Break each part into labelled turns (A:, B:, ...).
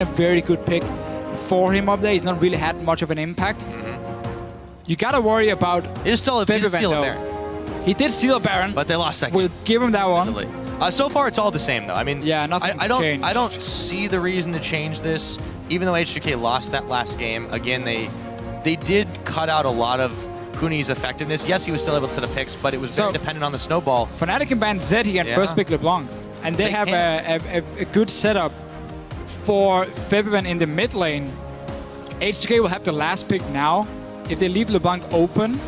A: a very good pick for him up there. He's not really had much of an impact. You gotta worry about
B: He did steal a Baron.
A: He did steal a Baron,
B: But they lost that game.
A: We'll give him that one.
B: So far, it's all the same, though. I mean,
A: yeah, nothing
B: I don't see the reason to change this. Even though H2K lost that last game, again, they did cut out a lot of Huni's effectiveness. Yes, he was still able to set up picks, but it was very dependent on the snowball.
A: Fnatic can ban Zed here and first pick LeBlanc. And they have a good setup for Febiven in the mid lane. H2K will have the last pick now. If they leave LeBlanc open,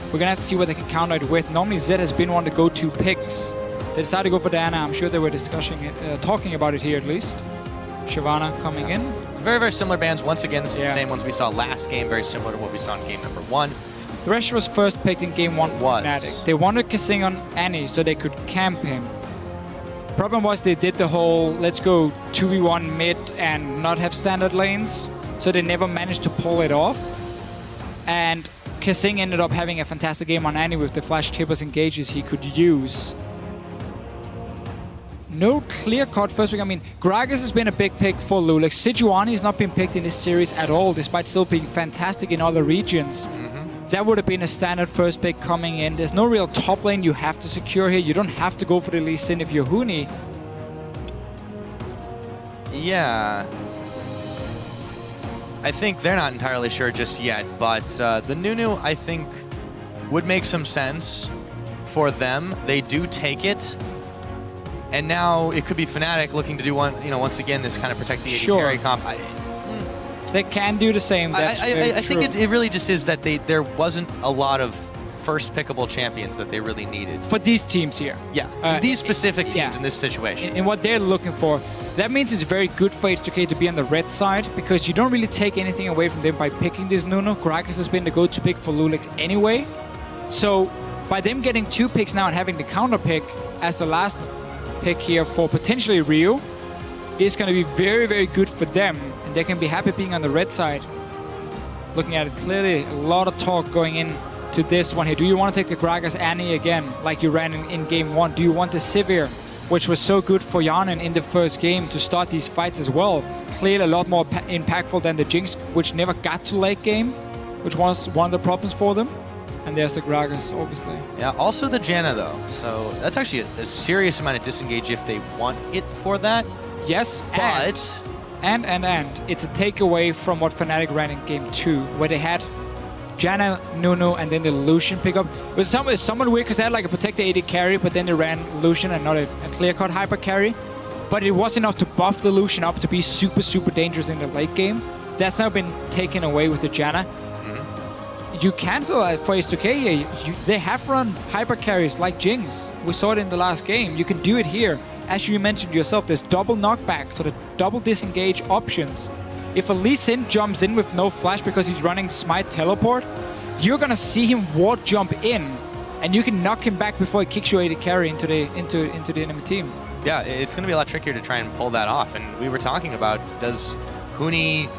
A: we're gonna have to see what they can counter it with. Normally Zed has been one of the go-to picks. They decided to go for Diana. I'm sure they were discussing it, talking about it here at least. Shyvana coming in.
B: Very, very similar bans. Once again, this is the same ones we saw last game. Very similar to what we saw in game number 1.
A: Thresh was first picked in game 1 for Fnatic. They wanted Kissing on Annie so they could camp him. Problem was they did the whole let's go 2v1 mid and not have standard lanes. So they never managed to pull it off. And Kissing ended up having a fantastic game on Annie with the flash tippers engages he could use. No clear-cut first pick. I mean, Gragas has been a big pick for Lulix. Sejuani has not been picked in this series at all, despite still being fantastic in other regions. That would have been a standard first pick coming in. There's no real top lane you have to secure here. You don't have to go for the Lee Sin if you're Huni.
B: Yeah. I think they're not entirely sure just yet, but the Nunu, I think, would make some sense for them. They do take it. And now it could be Fnatic looking to do one, once again, this kind of protect the AD carry comp.
A: They can do the same.
B: I think it really just is that there wasn't a lot of first pickable champions that they really needed.
A: For these teams here.
B: Yeah, these specific teams in this situation.
A: In what they're looking for. That means it's very good for H2K to be on the red side because you don't really take anything away from them by picking this Nunu. Gragas has been the go-to pick for Lulix anyway. So by them getting 2 picks now and having the counter pick as the last pick here for potentially Ryu is going to be very, very good for them. And they can be happy being on the red side. Looking at it clearly, a lot of talk going into this one here. Do you want to take the Gragas Annie again like you ran in game 1? Do you want the Sivir, which was so good for Yanin in the first game to start these fights as well? Clearly a lot more impactful than the Jinx, which never got to late game, which was one of the problems for them. And there's the Gragas, obviously.
B: Yeah, also the Janna, though. So that's actually a serious amount of disengage if they want it for that.
A: Yes,
B: but...
A: And it's a takeaway from what Fnatic ran in game 2, where they had Janna, Nunu, and then the Lucian pickup. It was somewhat weird because they had like a protected AD carry, but then they ran Lucian and not a clear-cut hyper carry. But it was enough to buff the Lucian up to be super, super dangerous in the late game. That's now been taken away with the Janna. You cancel for H2K here. They have run hyper carries like Jinx. We saw it in the last game. You can do it here. As you mentioned yourself, there's double knockback, so the double disengage options. If a Lee Sin jumps in with no flash because he's running Smite Teleport, you're gonna see him ward jump in, and you can knock him back before he kicks your AD carry into the enemy team.
B: Yeah, it's gonna be a lot trickier to try and pull that off. And we were talking about, does Huni,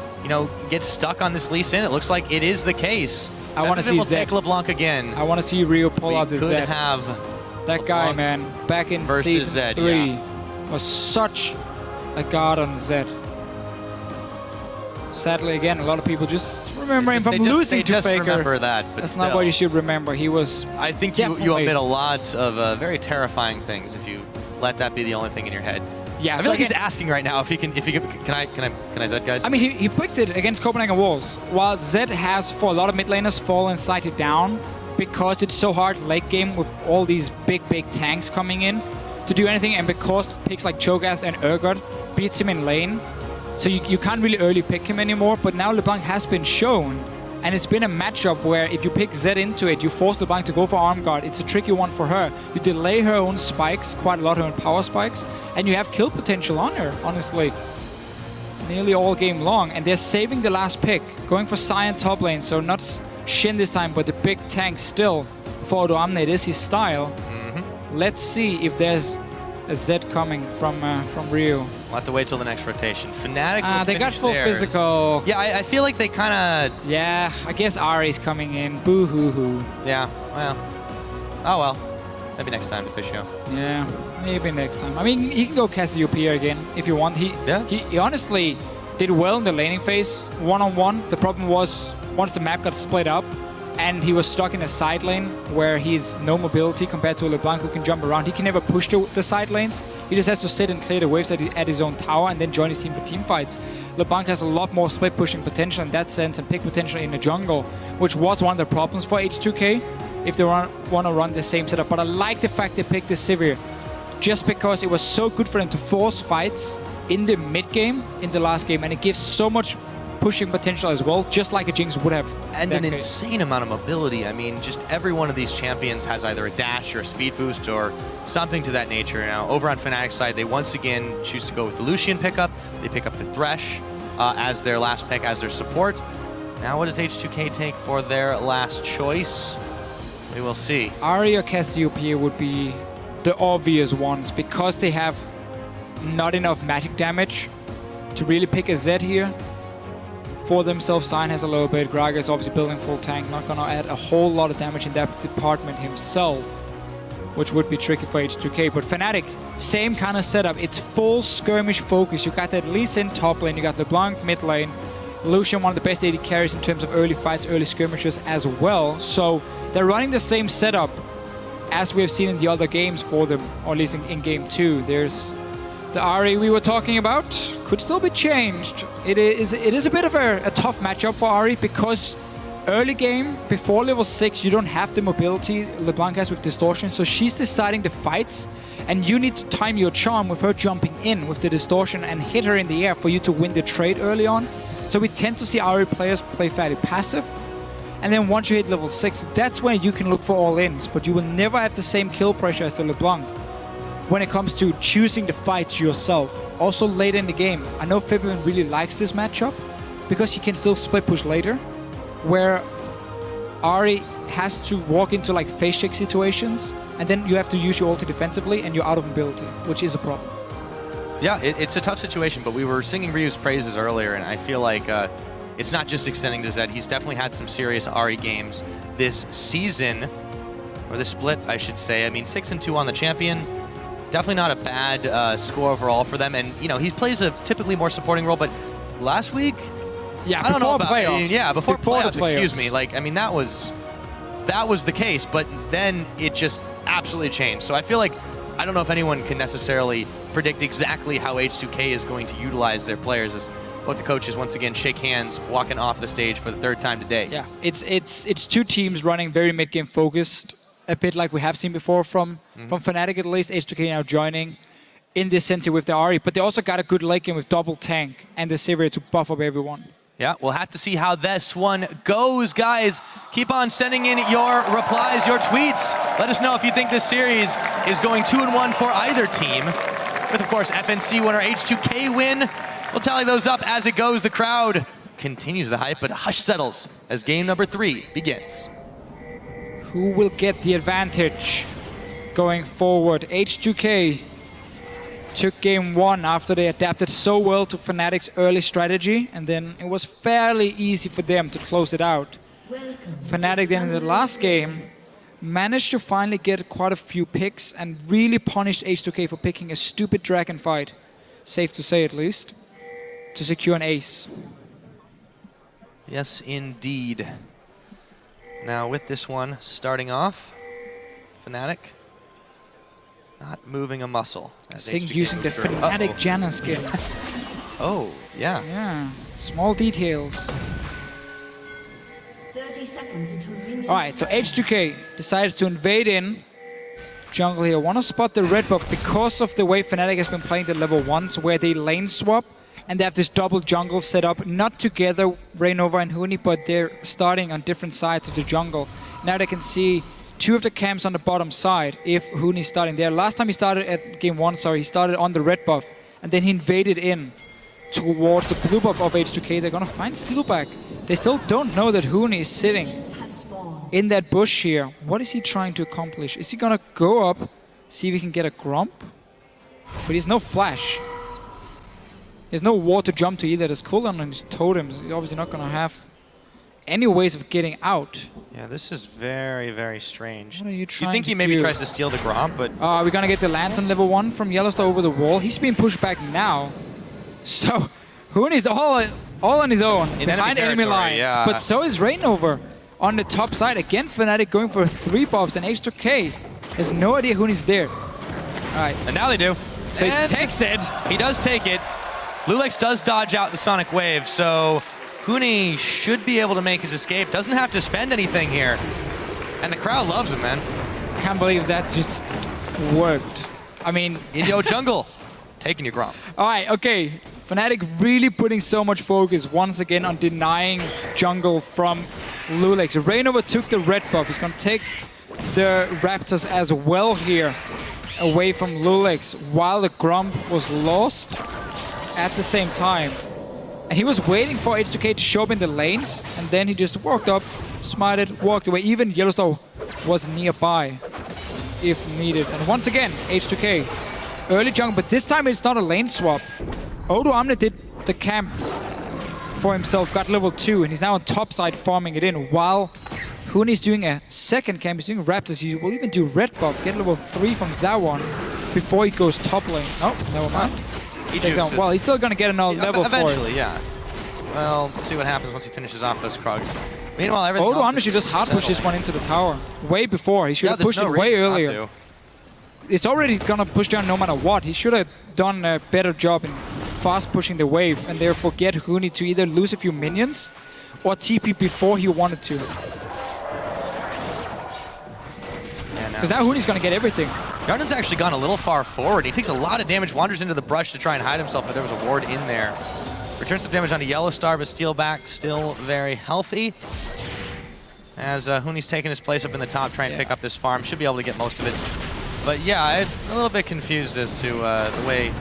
B: get stuck on this Lee Sin? It looks like it is the case.
A: I want to see Zed.
B: Take LeBlanc again.
A: I want to see Rio pull out the Zed.
B: We could have
A: that guy, man, back in season 3 was such a god on Zed. Sadly, again, a lot of people just remember him from losing to Faker.
B: Remember that, but
A: that's not what you should remember. He was.
B: I think you omit a lot of very terrifying things if you let that be the only thing in your head.
A: Yeah,
B: I feel like he's asking right now if he can. Can I Zed, guys?
A: I mean, he picked it against Copenhagen Wolves. While Zed has for a lot of mid laners fallen slightly down because it's so hard late game with all these big tanks coming in to do anything, and because picks like Cho'Gath and Urgot beats him in lane, so you can't really early pick him anymore. But now LeBlanc has been shown, and it's been a matchup where if you pick Zed into it, you force LeBlanc to go for arm guard. It's a tricky one for her. You delay her own spikes, quite a lot, her own power spikes, and you have kill potential on her, honestly. Nearly all game long, and they're saving the last pick, going for Sion top lane, so not Shin this time, but the big tank still for Odoamne. It is his style. Let's see if there's a Zed coming from Rio.
B: We'll have to wait till the next rotation. Fnatic
A: they got full physical.
B: Yeah, I feel like they kind of...
A: Yeah, I guess Ari's coming in. Boo-hoo-hoo.
B: Yeah, well. Oh, well. Maybe next time, Deficio.
A: Yeah, maybe next time. I mean, he can go Cassiopeia again if you want. He honestly did well in the laning phase, one-on-one. The problem was once the map got split up and he was stuck in a side lane where he's no mobility compared to LeBlanc who can jump around. He can never push the side lanes. He just has to sit and clear the waves at his own tower and then join his team for team fights. LeBlanc has a lot more split pushing potential in that sense and pick potential in the jungle, which was one of the problems for H2K if they want to run the same setup. But I like the fact they picked the Sivir just because it was so good for them to force fights in the mid game in the last game, and it gives so much pushing potential as well, just like a Jinx would have.
B: And an insane amount of mobility. I mean, just every one of these champions has either a dash or a speed boost or something to that nature. Now, over on Fnatic's side, they once again choose to go with the Lucian pickup. They pick up the Thresh as their last pick, as their support. Now, what does H2K take for their last choice? We will see.
A: Ahri or Cassiopeia would be the obvious ones because they have not enough magic damage to really pick a Z here for themselves. Sign has a little bit. Graga is obviously building full tank, not gonna add a whole lot of damage in that department himself, which would be tricky for H2K. But Fnatic, same kind of setup. It's full skirmish focus. You got that Lee Sin top lane, you got LeBlanc mid lane, Lucian one of the best AD carries in terms of early fights, early skirmishes as well. So they're running the same setup as we have seen in the other games for them, or at least in game 2. There's the Ahri we were talking about, could still be changed. It is a bit of a tough matchup for Ahri because early game, before level 6, you don't have the mobility LeBlanc has with Distortion, so she's deciding the fights, and you need to time your charm with her jumping in with the Distortion and hit her in the air for you to win the trade early on. So we tend to see Ahri players play fairly passive, and then once you hit level 6, that's when you can look for all-ins, but you will never have the same kill pressure as the LeBlanc when it comes to choosing the fights yourself. Also later in the game, I know Fibin really likes this matchup because he can still split push later, where Ahri has to walk into like face check situations, and then you have to use your ulti defensively and you're out of mobility, which is a problem.
B: Yeah, it's a tough situation, but we were singing Ryu's praises earlier, and I feel like it's not just extending to Zed. He's definitely had some serious Ahri games this season, or the split, I should say. I mean, 6-2 on the champion. Definitely not a bad score overall for them, and you know he plays a typically more supporting role. But last week,
A: yeah,
B: I don't know about
A: playoffs.
B: Yeah, before playoffs, excuse me. Like, I mean, that was the case, but then it just absolutely changed. So I feel like I don't know if anyone can necessarily predict exactly how H2K is going to utilize their players. As both the coaches once again shake hands, walking off the stage for the 3rd time today.
A: Yeah, it's two teams running very mid game focused. A bit like we have seen before from Fnatic at least. H2K now joining in this sense with the Ahri, but they also got a good late game with double tank and the Sivir to buff up everyone.
B: Yeah, we'll have to see how this one goes, guys. Keep on sending in your replies, your tweets. Let us know if you think this series is going 2-1 for either team. With, of course, FNC winner H2K win. We'll tally those up as it goes. The crowd continues the hype, but hush settles as game number 3 begins.
A: Who will get the advantage going forward? H2K took game 1 after they adapted so well to Fnatic's early strategy, and then it was fairly easy for them to close it out. Fnatic then in the last game managed to finally get quite a few picks and really punished H2K for picking a stupid dragon fight, safe to say at least, to secure an ace.
B: Yes, indeed. Now with this one starting off, Fnatic not moving a muscle.
A: Sing using the Fnatic Janna skin.
B: Oh, yeah.
A: Yeah, small details.
C: 30 seconds until
A: Alright, so H2K decides to invade in jungle here. Want to spot the red buff because of the way Fnatic has been playing the level 1s, where they lane swap and they have this double jungle set up, not together, Raynova and Huni, but they're starting on different sides of the jungle. Now they can see 2 of the camps on the bottom side if Huni's starting there. Last time he started at game 1, he started on the red buff, and then he invaded in towards the blue buff of H2K. They're gonna find Steelback. They still don't know that Huni is sitting in that bush here. What is he trying to accomplish? Is he gonna go up, see if he can get a Grump? But he's no flash. There's no ward to jump to either. There's cooldown on his totems. He's obviously not gonna have any ways of getting out.
B: Yeah, this is very, very strange.
A: What are you
B: You
A: trying
B: think
A: to
B: he maybe
A: do?
B: tries to steal the Gromp, but
A: We're gonna get the Lantern level 1 from Yellowstone over the wall. He's being pushed back now. So, Hoon is all on his own
B: in
A: behind enemy lines.
B: yeah.
A: But so is Reignover on the top side. Again, Fnatic going for 3 buffs, and H2K has no idea Hoon is there. Alright.
B: And now they do.
A: So
B: And
A: he takes it.
B: He does take it. Lulex does dodge out the Sonic Wave, so Huni should be able to make his escape. Doesn't have to spend anything here. And the crowd loves him, man.
A: Can't believe that just worked. I mean...
B: Indio Jungle, taking your Gromp.
A: Alright, okay. Fnatic really putting so much focus once again on denying jungle from Lulex. Reignover took the red buff. He's gonna take the Raptors as well here away from Lulex while the Gromp was lost at the same time. And he was waiting for H2K to show up in the lanes, and then he just walked up, smited, walked away. Even Yellowstone was nearby if needed. And once again, H2K, early jungle, but this time it's not a lane swap. Odoamne did the camp for himself, got level 2, and he's now on top side farming it in, while Huni's doing a second camp. He's doing Raptors. He will even do red buff, get level 3 from that one before he goes top lane. Oh, never mind. Well, he's still gonna get another level
B: eventually,
A: for it.
B: yeah. Well, let's see what happens once he finishes off those Krugs. Meanwhile, everything
A: Odoamne should just hard push this one into the tower. Way before. He should have pushed it way earlier. It's already gonna push down no matter what. He should have done a better job in fast pushing the wave and therefore get Huni to either lose a few minions or TP before he wanted to. Because now Huni's gonna get everything.
B: Yarden's actually gone a little far forward. He takes a lot of damage, wanders into the brush to try and hide himself, but there was a ward in there. Returns some damage onto Yellowstar, but Steel back still very healthy. As Huni's taking his place up in the top, trying to pick up this farm. Should be able to get most of it. But yeah, I'm a little bit confused as to the way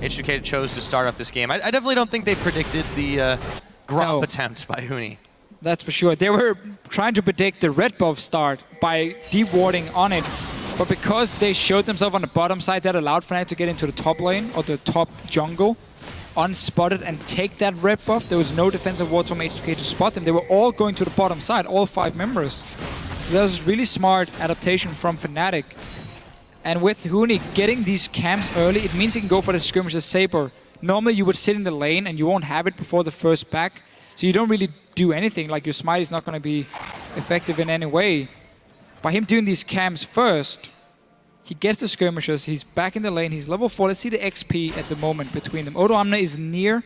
B: H2K chose to start up this game. I definitely don't think they predicted the Gromp attempt by Huni.
A: That's for sure. They were trying to predict the red buff start by deep warding on it. But because they showed themselves on the bottom side, that allowed Fnatic to get into the top lane or the top jungle unspotted and take that red buff. There was no defensive wards from H2K to spot them. They were all going to the bottom side, all 5 members. So that was really smart adaptation from Fnatic. And with Huni getting these camps early, it means he can go for the skirmisher Saber. Normally you would sit in the lane and you won't have it before the first back. So you don't really do anything, like your smite is not going to be effective in any way. By him doing these camps first, he gets the skirmishers, he's back in the lane, he's level 4. Let's see the XP at the moment between them. Odoamne is near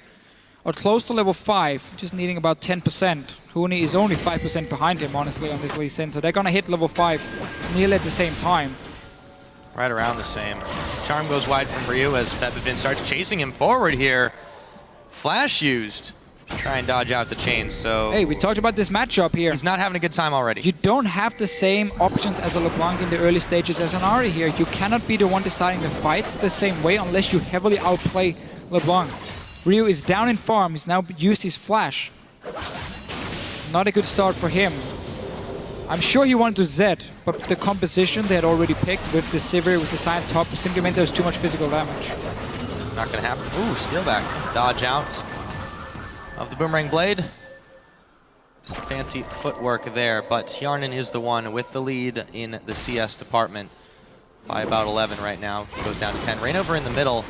A: or close to level 5, just needing about 10%. Huni is only 5% behind him, honestly, on this Lee Sin, so they're going to hit level 5 nearly at the same time.
B: Right around the same. Charm goes wide from Ryu as Febivin starts chasing him forward here. Flash used to try and dodge out the chains, so...
A: Hey, we talked about this matchup here.
B: He's not having a good time already.
A: You don't have the same options as a LeBlanc in the early stages as an Ahri here. You cannot be the one deciding the fights the same way unless you heavily outplay LeBlanc. Ryu is down in farm. He's now used his flash. Not a good start for him. I'm sure he wanted to Zed, but the composition they had already picked with the Sivir, with the Scion top, simply meant there was too much physical damage.
B: Not gonna happen. Ooh, steal back. Nice dodge out of the Boomerang Blade. Some fancy footwork there, but Hjarnan is the one with the lead in the CS department by about 11 right now. Goes down to 10. Reignover in the middle.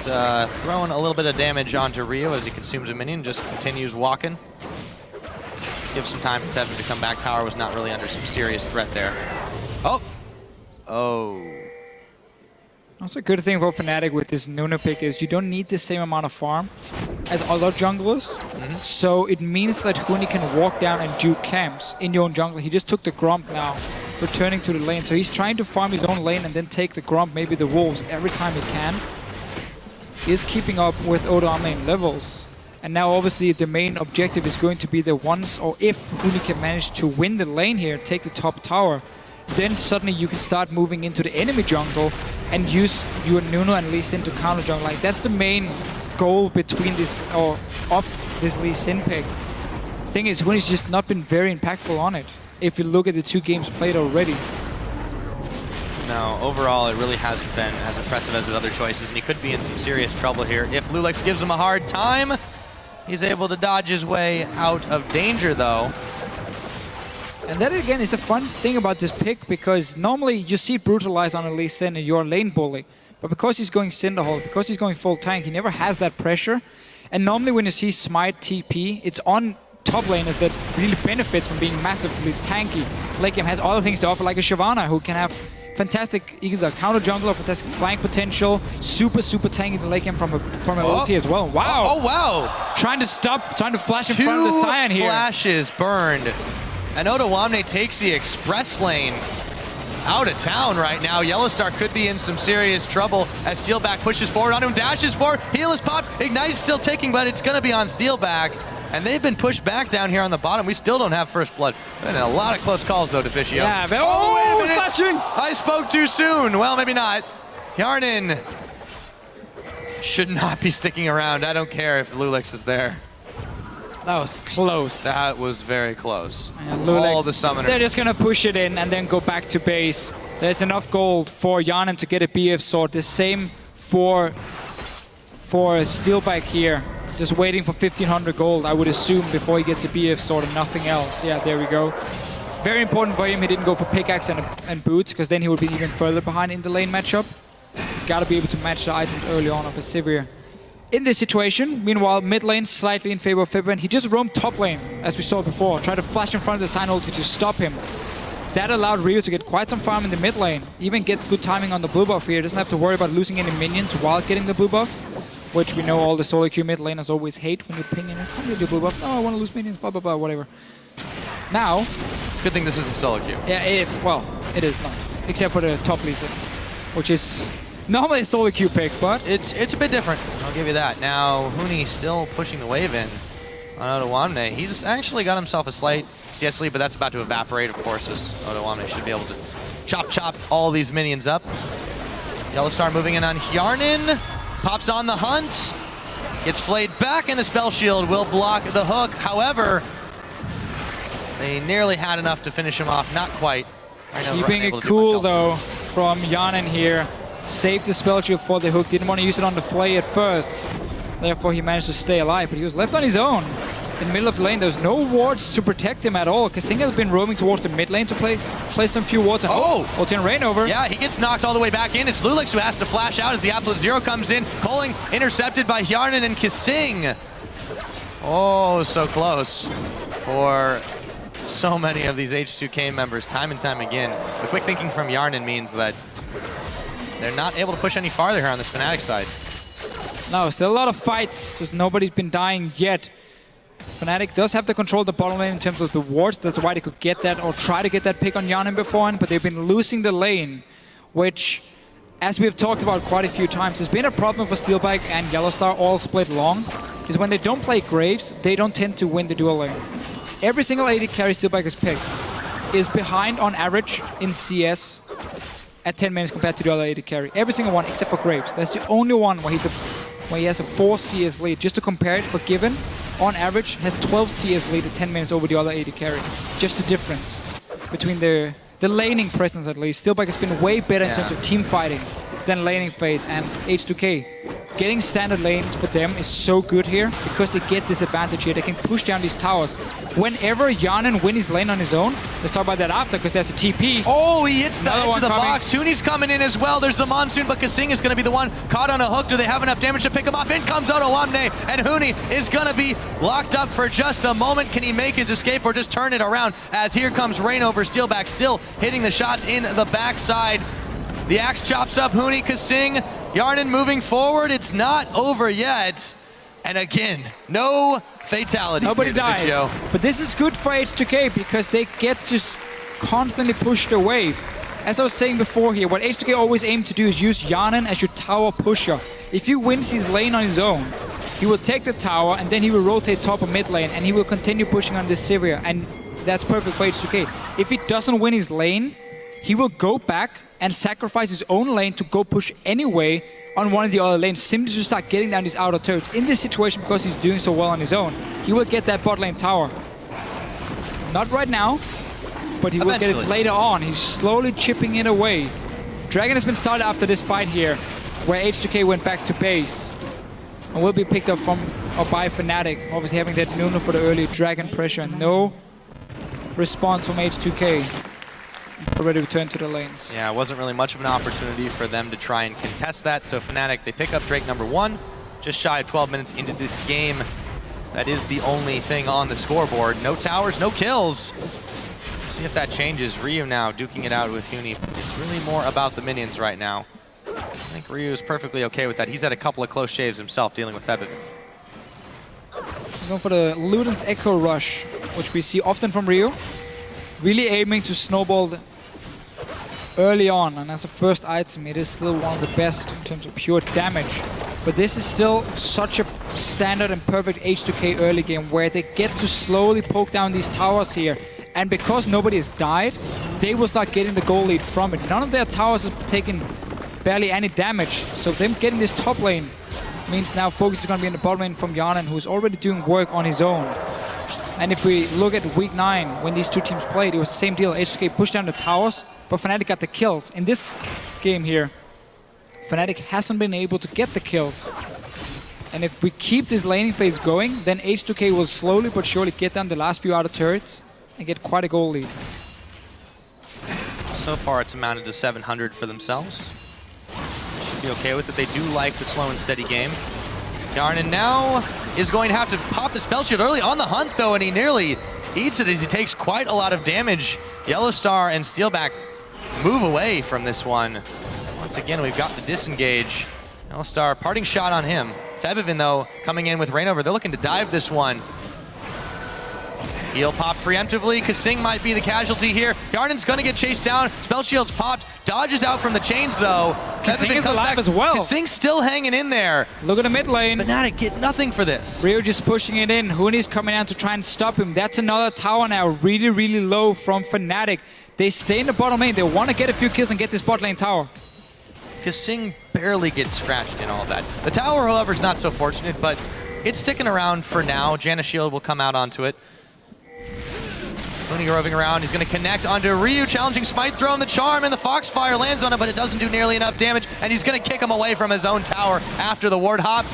B: Just throwing a little bit of damage onto Ryu as he consumes a minion, just continues walking. Give some time for Fevin to come back. Tower was not really under some serious threat there. Oh! Oh.
A: Also a good thing for Fnatic with this Nunu pick is you don't need the same amount of farm as other junglers. So it means that Huni can walk down and do camps in your own jungle. He just took the Gromp now, returning to the lane. So he's trying to farm his own lane and then take the Gromp, maybe the Wolves, every time he can. He is keeping up with Odoamne in levels. And now obviously the main objective is going to be the once, or if Huni can manage to win the lane here, take the top tower, then suddenly you can start moving into the enemy jungle and use your Nunu and Lee Sin to counter jungle. Like that's the main goal between this, or of this Lee Sin pick. Thing is, Huni's just not been very impactful on it, if you look at the 2 games played already.
B: No, overall it really hasn't been as impressive as his other choices, and he could be in some serious trouble here if Lulex gives him a hard time. He's able to dodge his way out of danger, though.
A: And that again is a fun thing about this pick, because normally you see brutalize on a Lee Sin and you're lane bully. But because he's going Cinderhole, because he's going full tank, he never has that pressure. And normally when you see Smite TP, it's on top laners that really benefit from being massively tanky. Late game has other things to offer, like a Shyvana, who can have fantastic either counter jungle or fantastic flank potential, super tanky the late game from a ulti as well. Wow!
B: Oh wow!
A: Trying to flash in front of the Sion here.
B: 2 flashes burned. And Odoamne takes the express lane out of town right now. Yellowstar could be in some serious trouble as Steelback pushes forward on him, dashes forward, heal is popped, Ignite's still ticking, but it's gonna be on Steelback. And they've been pushed back down here on the bottom. We still don't have first blood. Been a lot of close calls though, Deficio.
A: Yeah,
B: wait a minute.
A: Flashing!
B: I spoke too soon. Well, maybe not. Yarnin should not be sticking around. I don't care if Lulix is there.
A: That was close.
B: That was very close.
A: Lulix,
B: All the summoners.
A: they're just gonna push it in and then go back to base. There's enough gold for Yarnin to get a BF sword. The same for Steelback here. Just waiting for 1500 gold, I would assume, before he gets a BF sword and nothing else. Yeah, there we go. Very important for him, he didn't go for pickaxe and boots, because then he would be even further behind in the lane matchup. Gotta be able to match the items early on of a Sivir. In this situation, meanwhile, mid lane slightly in favor of Fibben. He just roamed top lane, as we saw before. Tried to flash in front of the Sign ulti to stop him. That allowed Ryu to get quite some farm in the mid lane. Even get good timing on the blue buff here. Doesn't have to worry about losing any minions while getting the blue buff, which we know all the solo queue mid laners always hate when you ping in. Come get the blue buff. Oh, I want to lose minions, blah, blah, blah, whatever. Now...
B: It's a good thing this isn't solo queue.
A: Yeah, it is not. Except for the top Lee Sin, which is normally a solo queue pick, but...
B: It's a bit different, I'll give you that. Now, Huni still pushing the wave in on Odoamne. He's actually got himself a slight CS lead, but that's about to evaporate, of course, as Odoamne should be able to chop all these minions up. Yellowstar moving in on Yarnin. Pops on the hunt. Gets flayed back, and the spell shield will block the hook. However, they nearly had enough to finish him off. Not quite.
A: Keeping it cool, though, from Yarnin here. Saved the spell shield for the hook. Didn't want to use it on the flay at first. Therefore, he managed to stay alive, but he was left on his own. In the middle of the lane, there's no wards to protect him at all. Kasing has been roaming towards the mid lane to play some few wards. And ulti rain over.
B: Yeah, he gets knocked all the way back in. It's Lulix who has to flash out as the Absolute Zero comes in. Calling intercepted by Yarnin and Kasing. Oh, so close for so many of these H2K members time and time again. The quick thinking from Yarnin means that they're not able to push any farther here on this Fnatic side.
A: No, still a lot of fights. Just nobody's been dying yet. Fnatic does have to control the bottom lane in terms of the wards. That's why they could get that or try to get that pick on Yarnin beforehand, but they've been losing the lane, which, as we've talked about quite a few times, has been a problem for Steelback and Yellowstar all split long, is when they don't play Graves, they don't tend to win the dual lane. Every single AD carry Steelback has picked is behind on average in CS at 10 minutes compared to the other AD carry. Every single one except for Graves. That's the only one where he has a 4 CS lead. Just to compare it, Forgiven, on average, has 12 CS lead at 10 minutes over the other AD carry. Just the difference between the laning presence, at least. Steelback has been way better in terms of team fighting than laning phase, and H2K. Getting standard lanes for them is so good here because they get this advantage here. They can push down these towers. Whenever Yarnin wins his lane on his own, let's talk about that after because there's a TP.
B: Oh, he hits the edge of the
A: coming.
B: box. Huni's coming in as well. There's the Monsoon, but Kasing is going to be the one caught on a hook. Do they have enough damage to pick him off? In comes Odoamne, and Huni is going to be locked up for just a moment. Can he make his escape or just turn it around as here comes Rain over Steelback, still hitting the shots in the backside. The axe chops up Huni, Kasing. Yarnin moving forward. It's not over yet. And again, no fatalities.
A: Nobody died. But this is good for H2K because they get to constantly push their wave. As I was saying before here, what H2K always aim to do is use Yarnin as your tower pusher. If he wins his lane on his own, he will take the tower and then he will rotate top or mid lane and he will continue pushing on this Sivir. And that's perfect for H2K. If he doesn't win his lane, he will go back and sacrifice his own lane to go push anyway on one of the other lanes, simply to start getting down these outer turrets. In this situation, because he's doing so well on his own, he will get that bot lane tower. Not right now, but he will get it later on. He's slowly chipping it away. Dragon has been started after this fight here, where H2K went back to base and will be picked up from or by Fnatic. Obviously having that Nunu for the early Dragon pressure. No response from H2K. Already returned to the lanes.
B: Yeah, it wasn't really much of an opportunity for them to try and contest that. So Fnatic, they pick up Drake #1, just shy of 12 minutes into this game. That is the only thing on the scoreboard. No towers, no kills. See if that changes. Ryu now duking it out with Huni. It's really more about the minions right now. I think Ryu is perfectly okay with that. He's had a couple of close shaves himself dealing with Febivin.
A: He's going for the Luden's Echo Rush, which we see often from Ryu. Really aiming to snowball early on, and as a first item, it is still one of the best in terms of pure damage. But this is still such a standard and perfect H2K early game where they get to slowly poke down these towers here. And because nobody has died, they will start getting the goal lead from it. None of their towers have taken barely any damage. So them getting this top lane means now focus is going to be in the bottom lane from Yanan, who's already doing work on his own. And if we look at week 9, when these two teams played, it was the same deal. H2K pushed down the towers, but Fnatic got the kills. In this game here, Fnatic hasn't been able to get the kills. And if we keep this laning phase going, then H2K will slowly but surely get down the last few outer turrets and get quite a goal lead.
B: So far, it's amounted to 700 for themselves. Should be okay with it. They do like the slow and steady game. Yarnan now is going to have to pop the spell shield early on the hunt, though, and he nearly eats it as he takes quite a lot of damage. Yellowstar and Steelback move away from this one. Once again, we've got the disengage. Yellowstar, parting shot on him. Febivin, though, coming in with Rainover. They're looking to dive this one. He'll pop preemptively. Kasing might be the casualty here. Yarnan's going to get chased down. Spell shield's popped. Dodges out from the chains, though.
A: Kasing is alive as well.
B: Kasing's still hanging in there.
A: Look at the mid lane.
B: Fnatic get nothing for this.
A: Ryu just pushing it in. Huni's coming out to try and stop him. That's another tower now. Really, really low from Fnatic. They stay in the bottom lane. They want to get a few kills and get this bot lane tower.
B: Kasing barely gets scratched in all of that. The tower, however, is not so fortunate, but it's sticking around for now. Janna Shield will come out onto it. Huni roving around, he's going to connect onto Ryu, challenging Smite Throw, and the Charm, and the Foxfire lands on it, but it doesn't do nearly enough damage, and he's going to kick him away from his own tower after the ward hop.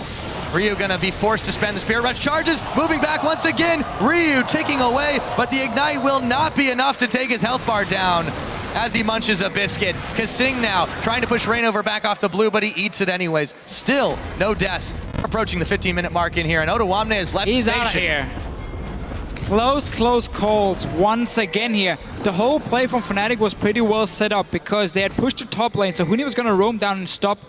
B: Ryu going to be forced to spend the Spirit Rush charges, moving back once again, Ryu ticking away, but the Ignite will not be enough to take his health bar down as he munches a biscuit. Kasing now trying to push Rainover back off the blue, but he eats it anyways. Still no deaths. Approaching the 15-minute mark in here, and Ottawamne has left the station.
A: He's out of here. Close calls once again here. The whole play from Fnatic was pretty well set up because they had pushed the top lane, so Huni was going to roam down and stop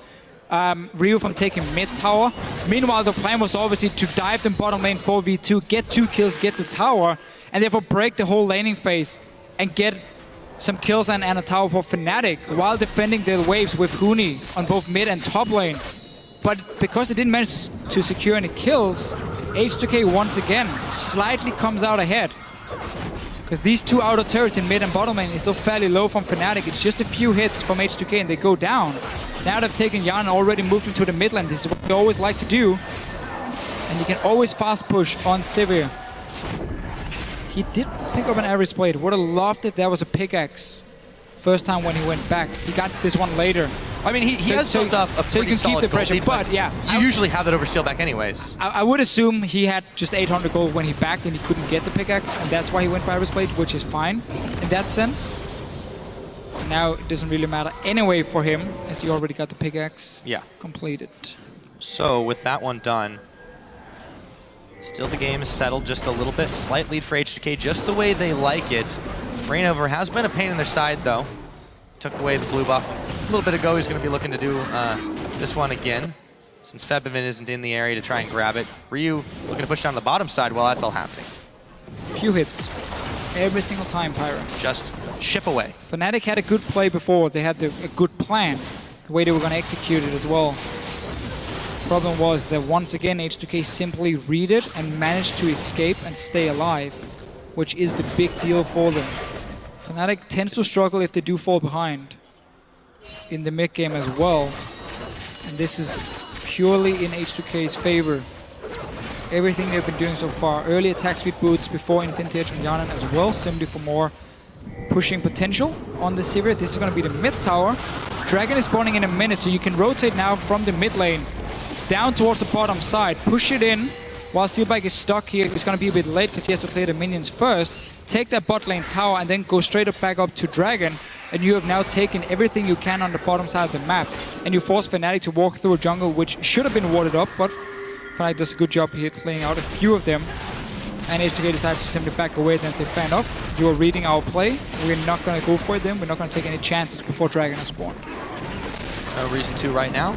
A: Ryu from taking mid tower. Meanwhile, the plan was obviously to dive them bottom lane 4v2, get 2 kills, get the tower, and therefore break the whole laning phase and get some kills and a tower for Fnatic while defending the waves with Huni on both mid and top lane. But because they didn't manage to secure any kills, H2K once again slightly comes out ahead. Because these 2 outer turrets in mid and bottom lane is still fairly low from Fnatic. It's just a few hits from H2K and they go down. Now they've taken Yan and already moved into the mid lane. This is what they always like to do. And you can always fast push on Sivir. He did pick up an Ares Blade. Would have loved if that was a pickaxe. First time when he went back. He got this one later.
B: I mean, he has built up a pretty solid
A: keep the pressure,
B: gold lead,
A: but yeah.
B: You usually have that over Steelback anyways.
A: I would assume he had just 800 gold when he backed and he couldn't get the pickaxe, and that's why he went for Ares Blade, which is fine in that sense. Now it doesn't really matter anyway for him, as he already got the pickaxe completed.
B: So with that one done, still the game is settled just a little bit. Slight lead for H2K, just the way they like it. Rainover has been a pain in their side though. Took away the blue buff a little bit ago. He's going to be looking to do this one again, since Febivin isn't in the area to try and grab it. Ryu looking to push down the bottom side while that's all happening.
A: Few hits. Every single time, Pyra.
B: Just chip away.
A: Fnatic had a good play before. They had a good plan, the way they were going to execute it as well. Problem was that once again, H2K simply read it and managed to escape and stay alive, which is the big deal for them. Fnatic tends to struggle if they do fall behind in the mid game as well, and this is purely in H2K's favor. Everything they've been doing so far, early attack speed boots before Infinity Edge and Yanan as well, simply for more pushing potential on the Sivir. This is going to be the mid tower. Dragon is spawning in a minute, so you can rotate now from the mid lane down towards the bottom side, push it in, While Steelbike is stuck here, he's going to be a bit late because he has to play the minions first. Take that bot lane tower and then go straight up back up to Dragon. And you have now taken everything you can on the bottom side of the map. And you force Fnatic to walk through a jungle which should have been warded up, but Fnatic does a good job here clearing out a few of them. And H2K decides to simply back away and say, fair enough, you are reading our play. We're not going to go for them. We're not going to take any chances before Dragon is spawned.
B: No reason to right now.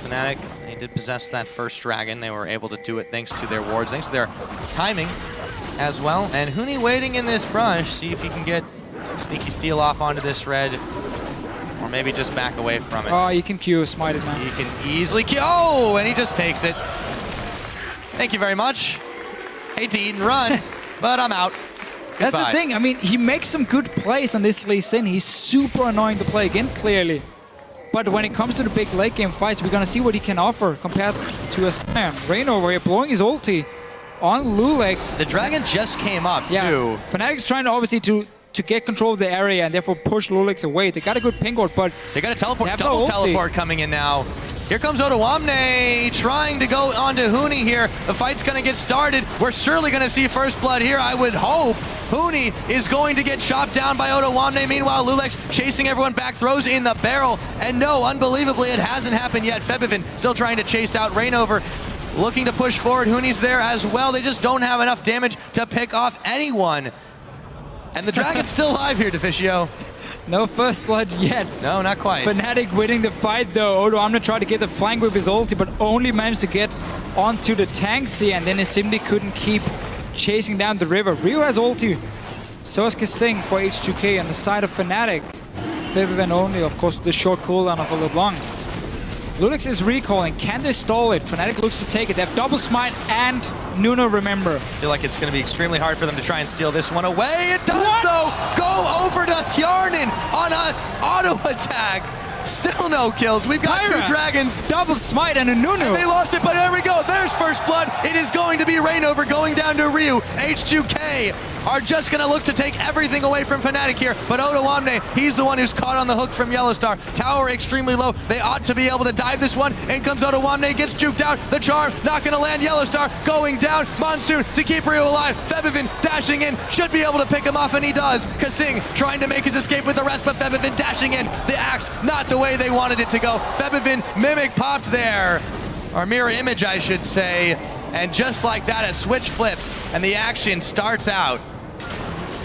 B: Fnatic, they did possess that first Dragon. They were able to do it thanks to their wards, thanks to their timing as well. And Huni waiting in this brush, see if he can get sneaky steal off onto this red, or maybe just back away from it.
A: Oh, you can Q smite it, man.
B: He can easily Q. Oh, and he just takes it. Thank you very much. Hate to eat and run, but I'm out.
A: That's
B: Goodbye.
A: the thing. I mean, he makes some good plays on this Lee Sin. He's super annoying to play against, clearly. But when it comes to the big late game fights, we're going to see what he can offer compared to a Sam. Rainover here blowing his ulti on Lulex.
B: The Dragon just came up, too.
A: Fnatic's trying to obviously to get control of the area and therefore push Lulex away. They got a good ping ward, but
B: they got a teleport,
A: have
B: double
A: no
B: teleport coming in now. Here comes Otawamne trying to go onto Huni here. The fight's going to get started. We're certainly going to see first blood here, I would hope. Huni is going to get chopped down by Otawamne. Meanwhile, Lulex chasing everyone back, throws in the barrel. And no, unbelievably, it hasn't happened yet. Febivin still trying to chase out Rainover, looking to push forward. Huni's there as well. They just don't have enough damage to pick off anyone. And the Dragon's still alive here, Deficio.
A: No first blood yet.
B: No, not quite.
A: Fnatic winning the fight though. Otawamne tried to get the flank with his ulti, but only managed to get onto the tanks here, and then he simply couldn't keep chasing down the river. Rio has ulti. So has Kasing for H2K on the side of Fnatic. Febivin only, of course, with the short cooldown of a LeBlanc. Lulex is recalling. Can they stall it? Fnatic looks to take it. They have double smite and Nuno, remember.
B: I feel like it's going to be extremely hard for them to try and steal this one away. It does, though. Go over to Hjarnan on an auto attack. Still no kills. We've got
A: Pyra,
B: two Dragons.
A: Double smite and a Nuno.
B: And they lost it, but there we go. There's first blood. It is going to be Rainover going down to Ryu. H2K are just going to look to take everything away from Fnatic here. But Otawamne, he's the one who's caught on the hook from Yellowstar. Tower extremely low. They ought to be able to dive this one. In comes Otawamne, gets juked out. The charm not going to land. Yellowstar going down. Monsoon to keep Ryu alive. Febivin dashing in. Should be able to pick him off, and he does. Kasing trying to make his escape with the rest, but Febivin dashing in. The axe not the way they wanted it to go. Febivin Mimic popped there. Or mirror image, I should say. And just like that, a switch flips, and the action starts out.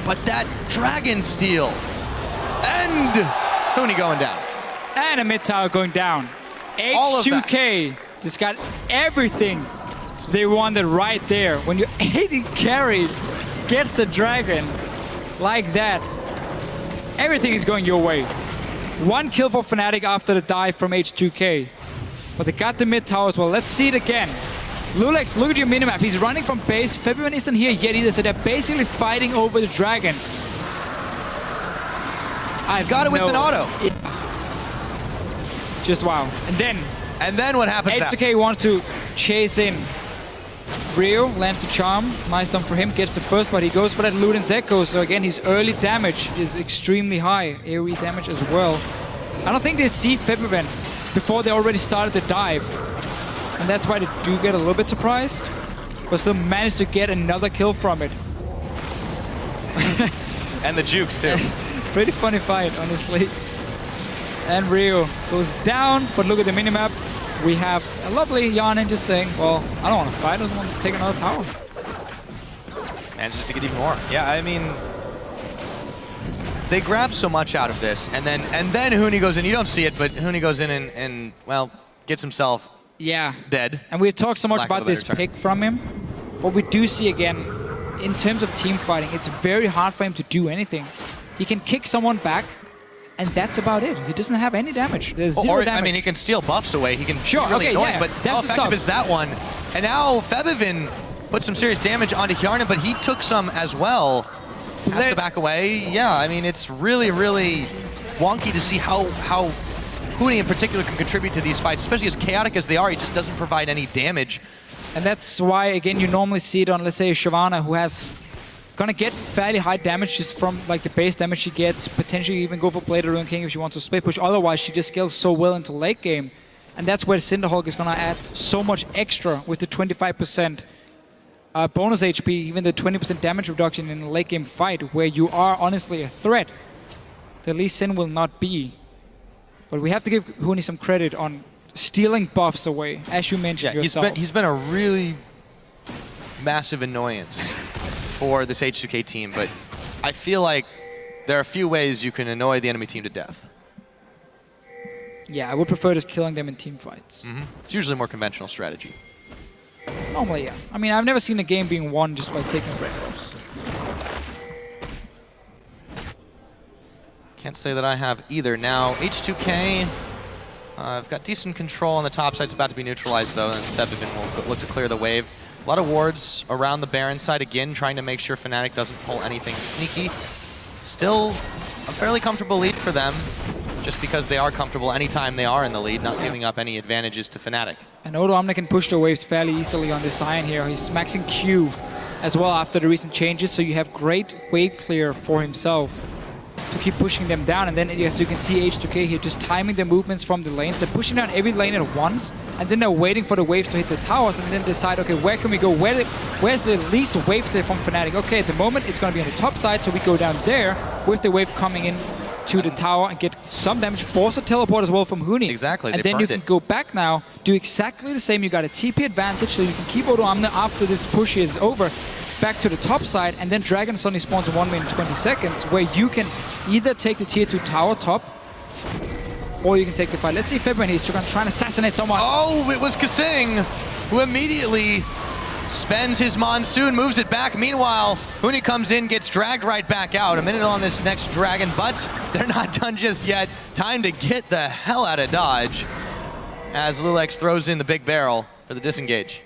B: But that Dragon steal. And Huni going down.
A: And a mid tower going down. H2K just got everything they wanted right there. When your AD carry gets the Dragon like that, everything is going your way. One kill for Fnatic after the dive from H2K. But they got the mid tower as well. Let's see it again. Lulex, look at your minimap. He's running from base. Febivin isn't here yet either, so they're basically fighting over the Dragon.
B: I've got it with an auto.
A: Just wow. And then
B: what happens?
A: H2K wants to chase in. Rio lands the charm. Nice done for him. Gets the first, but he goes for that Luden's Echo. So again, his early damage is extremely high. AoE damage as well. I don't think they see Febivin before they already started the dive. And that's why they do get a little bit surprised, but still managed to get another kill from it.
B: And the jukes too.
A: Pretty funny fight, honestly. And Rio goes down, but look at the minimap. We have a lovely Hjarnan just saying, well, I don't want to fight, I just want to take another tower.
B: And just to get even more. Yeah, I mean, they grab so much out of this, and then Huni goes in. You don't see it, but Huni goes in and well, gets himself dead.
A: And we've talked so much about this pick from him. What we do see again, in terms of team fighting, it's very hard for him to do anything. He can kick someone back, and that's about it. He doesn't have any damage. There's zero damage.
B: I mean, he can steal buffs away. He can
A: sure,
B: be really
A: okay,
B: annoying, but how effective is that one? And now Febivin put some serious damage onto Hjarnan, but he took some as well. Has to back away. Yeah, I mean, it's really, really wonky to see how Huni in particular can contribute to these fights, especially as chaotic as they are. He just doesn't provide any damage.
A: And that's why, again, you normally see it on, let's say, Shyvana, who has gonna get fairly high damage just from like the base damage she gets, potentially even go for Blade of Ruin King if she wants to split push. Otherwise, she just scales so well into late game. And that's where Cinderhulk is going to add so much extra with the 25% bonus HP, even the 20% damage reduction in a late game fight, where you are honestly a threat. The Lee Sin will not be. But we have to give Huni some credit on stealing buffs away, as you mentioned yourself.
B: He's been a really massive annoyance for this H2K team, but I feel like there are a few ways you can annoy the enemy team to death.
A: Yeah, I would prefer just killing them in team fights.
B: It's usually a more conventional strategy.
A: Normally, yeah. I mean, I've never seen a game being won just by taking red buffs.
B: Can't say that I have either. Now, H2K, I've got decent control on the top side. It's about to be neutralized, though, and Fnatic will look to clear the wave. A lot of wards around the Baron side, again, trying to make sure Fnatic doesn't pull anything sneaky. Still a fairly comfortable lead for them, just because they are comfortable anytime they are in the lead, not giving up any advantages to Fnatic.
A: And Odo Omni can push the waves fairly easily on this Sion here. He's maxing Q as well after the recent changes, so you have great wave clear for himself to keep pushing them down. And then, as you can see, H2K here just timing the movements from the lanes. They're pushing down every lane at once, and then they're waiting for the waves to hit the towers and then decide, okay, where can we go? Where's the least wave clear from Fnatic? Okay, at the moment, it's going to be on the top side, so we go down there with the wave coming in to the tower and get some damage, force a teleport as well from Huni.
B: Exactly,
A: and then you can go back now, do exactly the same. You got a TP advantage, so you can keep Odo Omni after this push is over, back to the top side, and then Dragon suddenly spawns in 1 minute 20 seconds, where you can either take the tier 2 tower top, or you can take the fight. Let's see February, he's trying to assassinate someone.
B: Oh, it was Kasing who immediately spends his Monsoon, moves it back. Meanwhile, Huni comes in, gets dragged right back out. A minute on this next Dragon, but they're not done just yet. Time to get the hell out of Dodge as Lulex throws in the big barrel for the disengage.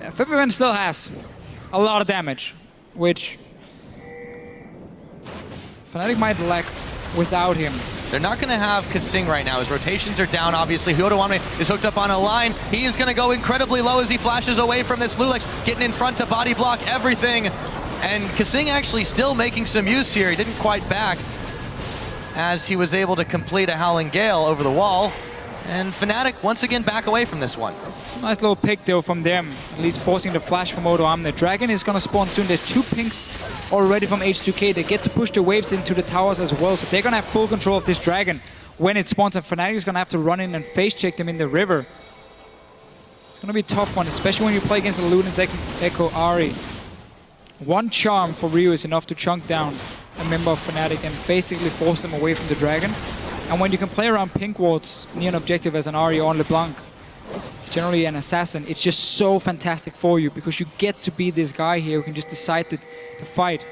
A: Yeah, February still has a lot of damage, which Fnatic might lack without him.
B: They're not going to have Kasing right now. His rotations are down, obviously. Odo Omni is hooked up on a line. He is going to go incredibly low as he flashes away from this Lulex, getting in front to body block everything. And Kasing actually still making some use here. He didn't quite back as he was able to complete a Howling Gale over the wall. And Fnatic once again back away from this one.
A: Nice little pick though from them, at least forcing the flash from Odo Omni. Dragon is going to spawn soon. There's 2 pinks already from H2K. They get to push the waves into the towers as well, so they're going to have full control of this Dragon when it spawns, and Fnatic is going to have to run in and face check them in the river. It's going to be a tough one, especially when you play against a Luden's Echo Ahri. 1 charm for Ryu is enough to chunk down a member of Fnatic and basically force them away from the Dragon. And when you can play around pink wards near an objective as an Ahri or LeBlanc, generally an assassin, it's just so fantastic for you because you get to be this guy here who can just decide the fight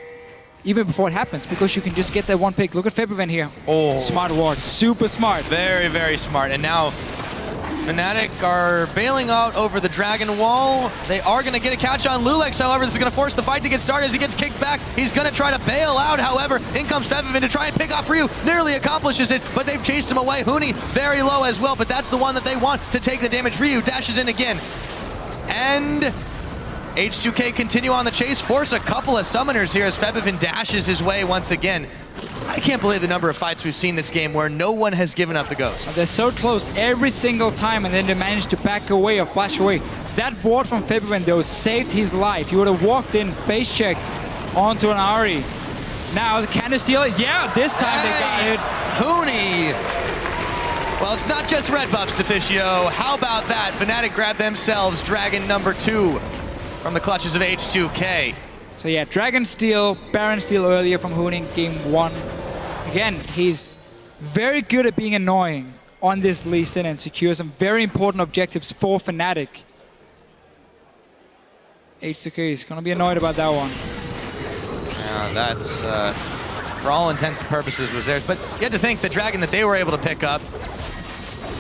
A: even before it happens, because you can just get that 1 pick. Look at February here.
B: Oh.
A: Smart ward, super smart.
B: Very, very smart. And now Fnatic are bailing out over the Dragon wall. They are going to get a catch on Lulex, however. This is going to force the fight to get started as he gets kicked back. He's going to try to bail out, however. In comes Fevivin to try and pick off Ryu. Nearly accomplishes it, but they've chased him away. Huni very low as well, but that's the one that they want to take the damage. Ryu dashes in again. And H2K continue on the chase, force a couple of summoners here as Fevivin dashes his way once again. I can't believe the number of fights we've seen this game where no one has given up the ghost.
A: They're so close every single time, and then they manage to back away or flash away. That ward from February, though, saved his life. He would have walked in, face check onto an Ahri. Now, can they steal it? Yeah, this time they got it.
B: Huni. Well, it's not just red buffs, Deficio. How about that? Fnatic grab themselves Dragon number 2 from the clutches of H2K.
A: So yeah, Dragon steal, Baron steal earlier from Huni in game 1. Again, he's very good at being annoying on this Lee Sin and secure some very important objectives for Fnatic. H2K is going to be annoyed about that one.
B: Yeah, that's, for all intents and purposes, was theirs. But you have to think the Dragon that they were able to pick up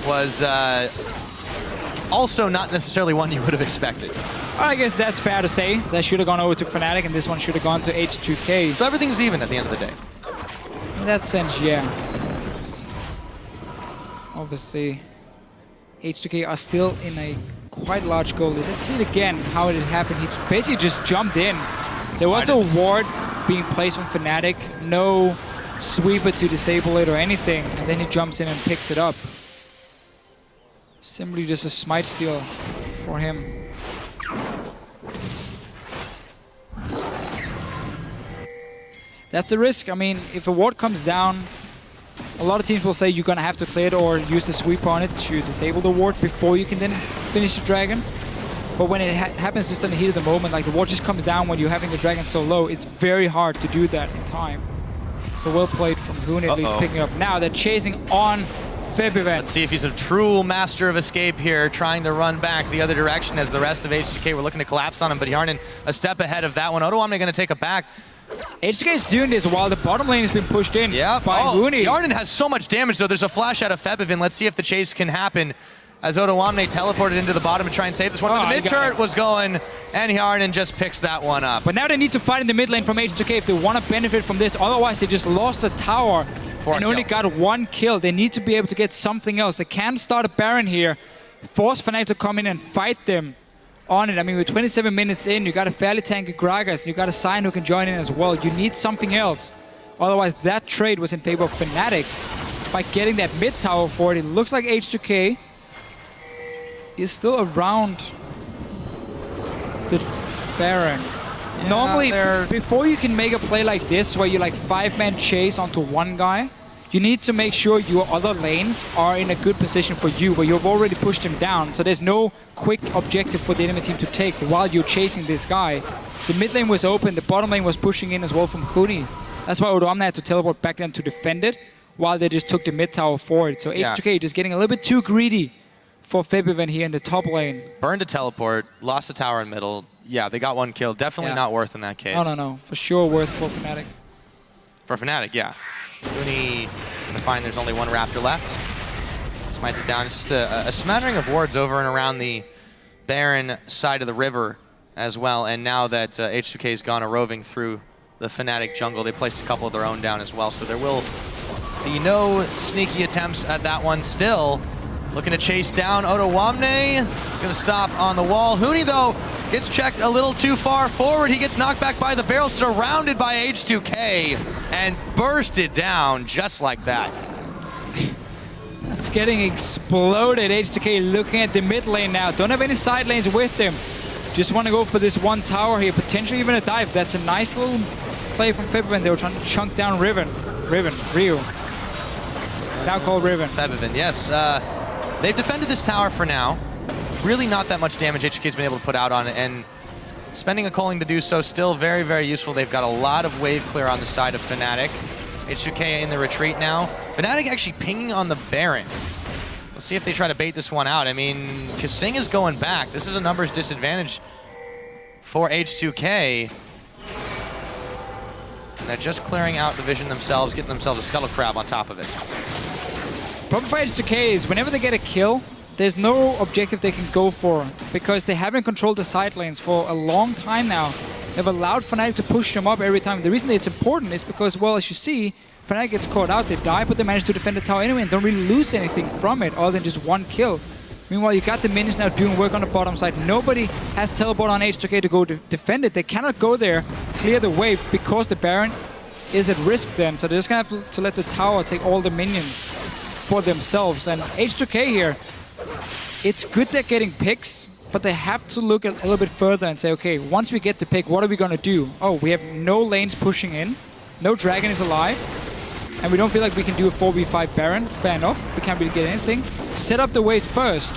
B: was also not necessarily one you would have expected.
A: I guess that's fair to say. That should have gone over to Fnatic, and this one should have gone to H2K.
B: So everything's even at the end of the day.
A: In that sense, yeah. Obviously, H2K are still in a quite large goal lead. Let's see it again, how it happened. He basically just jumped in. There was a ward being placed from Fnatic, no sweeper to disable it or anything, and then he jumps in and picks it up. Simply just a smite steal for him. That's the risk. I mean, if a ward comes down, a lot of teams will say you're going to have to play it or use the sweep on it to disable the ward before you can then finish the dragon. But when it happens just in the heat of the moment, like the ward just comes down when you're having the dragon so low, it's very hard to do that in time. So well played from Hoon, at least picking up. Now they're chasing on FebiVen.
B: Let's see if he's a true master of escape here, trying to run back the other direction as the rest of H2K were looking to collapse on him, but Yarnin a step ahead of that one. Odoamne going to take it back.
A: H2K is doing this while the bottom lane has been pushed in by Hooney.
B: Yarnin has so much damage though. There's a flash out of FebiVen. Let's see if the chase can happen as Odoamne teleported into the bottom to try and save this one. But the mid turret was going, and Yarnin just picks that one up.
A: But now they need to fight in the mid lane from H2K if they want to benefit from this. Otherwise, they just lost a tower and only got one kill. They need to be able to get something else. They can start a Baron here, force Fnatic to come in and fight them on it. I mean, with 27 minutes in, you got a fairly tanky Gragas, you got a Sign who can join in as well. You need something else. Otherwise, that trade was in favor of Fnatic by getting that mid tower for it. It looks like H2K is still around the Baron. Yeah, normally, before you can make a play like this, where you like 5-man chase onto one guy, you need to make sure your other lanes are in a good position for you, where you've already pushed him down. So there's no quick objective for the enemy team to take while you're chasing this guy. The mid lane was open, the bottom lane was pushing in as well from Hooney. That's why Odoamne had to teleport back then to defend it, while they just took the mid tower forward. So H2K just getting a little bit too greedy for FebiVen here in the top lane.
B: Burned a teleport, lost a tower in middle. Yeah, they got one kill. Definitely not worth in that case.
A: No. For sure worth for Fnatic.
B: For Fnatic, yeah. Hooney gonna find there's only one Raptor left. Smites it down. It's just a smattering of wards over and around the Baron side of the river as well. And now that H2K's gone a roving through the Fnatic jungle, they placed a couple of their own down as well. So there will be no sneaky attempts at that one still. Looking to chase down Odoamne. He's going to stop on the wall. Hooney, though, gets checked a little too far forward. He gets knocked back by the barrel, surrounded by H2K, and bursted down just like that.
A: That's getting exploded. H2K looking at the mid lane now. Don't have any side lanes with them. Just want to go for this one tower here. Potentially even a dive. That's a nice little play from FebiVen. They were trying to chunk down Ryu. It's now called Riven.
B: FebiVen, yes. They've defended this tower for now. Really not that much damage H2K's been able to put out on it, and spending a culling to do so still very, very useful. They've got a lot of wave clear on the side of Fnatic. H2K in the retreat now. Fnatic actually pinging on the Baron. We'll see if they try to bait this one out. I mean, Kasing is going back. This is a numbers disadvantage for H2K. And they're just clearing out the vision themselves, getting themselves a Scuttle Crab on top of it.
A: Problem for H2K is whenever they get a kill, there's no objective they can go for because they haven't controlled the side lanes for a long time now. They've allowed Fnatic to push them up every time. The reason that it's important is because, well, as you see, Fnatic gets caught out, they die, but they manage to defend the tower anyway and don't really lose anything from it other than just one kill. Meanwhile, you got the minions now doing work on the bottom side. Nobody has teleport on H2K to go defend it. They cannot go there, clear the wave, because the Baron is at risk then. So they're just going to have to let the tower take all the minions for themselves. And H2K here, it's good they're getting picks, but they have to look a little bit further and say, okay, once we get the pick, what are we going to do? Oh, we have no lanes pushing in. No dragon is alive. And we don't feel like we can do a 4v5 Baron. Fair enough. We can't really get anything. Set up the waves first.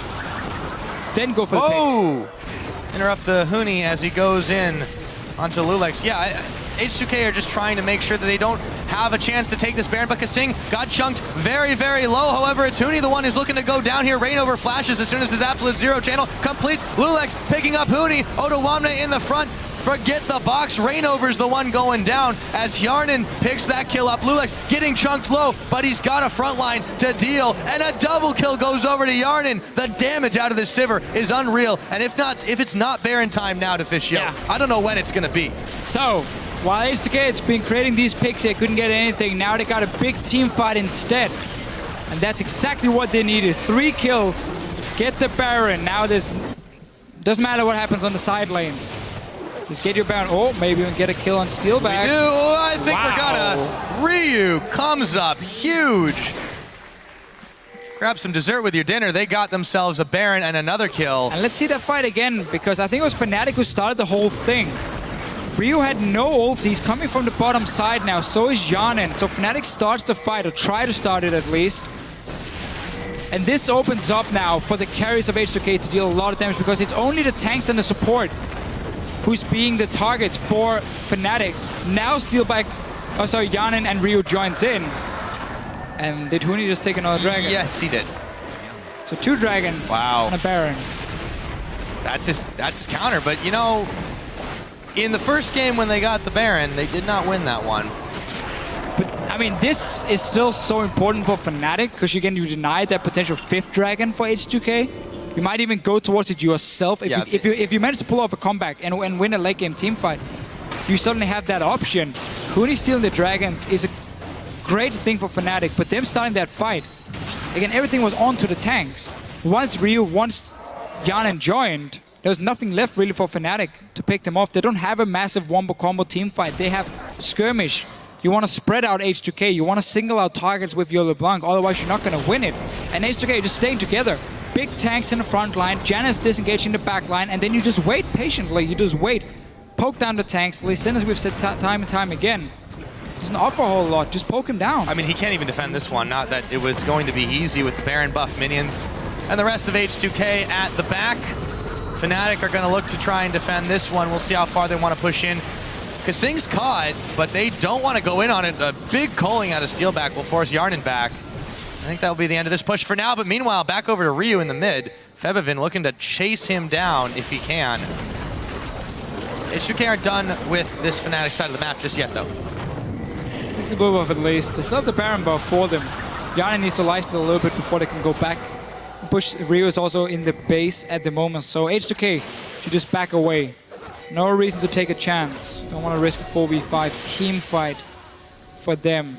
A: Then go for the picks.
B: Interrupt the Hooney as he goes in onto Lulex. Yeah, H2K are just trying to make sure that they don't have a chance to take this Baron, but Kasing got chunked very, very low. However, it's Hooney the one who's looking to go down here. Reignover flashes as soon as his Absolute Zero channel completes. Lulex picking up Hooney. Odoamne in the front. Forget the box. Reignover's the one going down as Yarnin picks that kill up. Lulex getting chunked low, but he's got a front line to deal, and a double kill goes over to Yarnin. The damage out of this Sivir is unreal, and if it's not Baron time now to fish out, I don't know when it's gonna be.
A: So, while H2K has been creating these picks, they couldn't get anything. Now they got a big team fight instead, and that's exactly what they needed. 3 kills, get the Baron. Now doesn't matter what happens on the side lanes. Just get your Baron. Oh, maybe we can get a kill on Steelback.
B: I think we're gonna. Ryu comes up huge. grab some dessert with your dinner. They got themselves a Baron and another kill.
A: And let's see that fight again, because I think it was Fnatic who started the whole thing. Ryu had no ult. He's coming from the bottom side now. So is Yanin. So Fnatic starts the fight, or try to start it at least. And this opens up now for the carries of H2K to deal a lot of damage, because it's only the tanks and the support who's being the targets for Fnatic. Now Steelback, oh sorry, Yanin and Ryu joins in. And did Huni just take another dragon?
B: Yes, he did.
A: So 2 dragons and a Baron.
B: That's his counter, but you know, in the first game when they got the Baron, they did not win that one.
A: But, I mean, this is still so important for Fnatic, because again, you denied that potential 5th dragon for H2K. You might even go towards it yourself. If you manage to pull off a comeback and win a late game team fight, you suddenly have that option. Huni stealing the dragons is a great thing for Fnatic, but them starting that fight, again, everything was on to the tanks. Once Yanin joined, there was nothing left really for Fnatic to pick them off. They don't have a massive wombo combo team fight. They have skirmish. You want to spread out H2K. You want to single out targets with your LeBlanc, otherwise you're not going to win it. And H2K just staying together. Big tanks in the front line, Janus disengaging the back line, and then you just wait patiently. You just wait. Poke down the tanks. Listen, as we've said time and time again, doesn't offer a whole lot. Just poke him down.
B: I mean, he can't even defend this one. Not that it was going to be easy with the Baron buff minions and the rest of H2K at the back. Fnatic are going to look to try and defend this one. We'll see how far they want to push in. Kasing's caught, but they don't want to go in on it. A big calling out of Steelback will force Yarnin back. I think that will be the end of this push for now, but meanwhile, back over to Ryu in the mid. Febevin looking to chase him down if he can. H2K aren't done with this Fnatic side of the map just yet, though.
A: Takes a blue buff at least. They still have the Baron buff for them. Yanin needs to lifesteal a little bit before they can go back. Push. Ryu is also in the base at the moment, so H2K should just back away. No reason to take a chance. Don't want to risk a 4v5 team fight for them.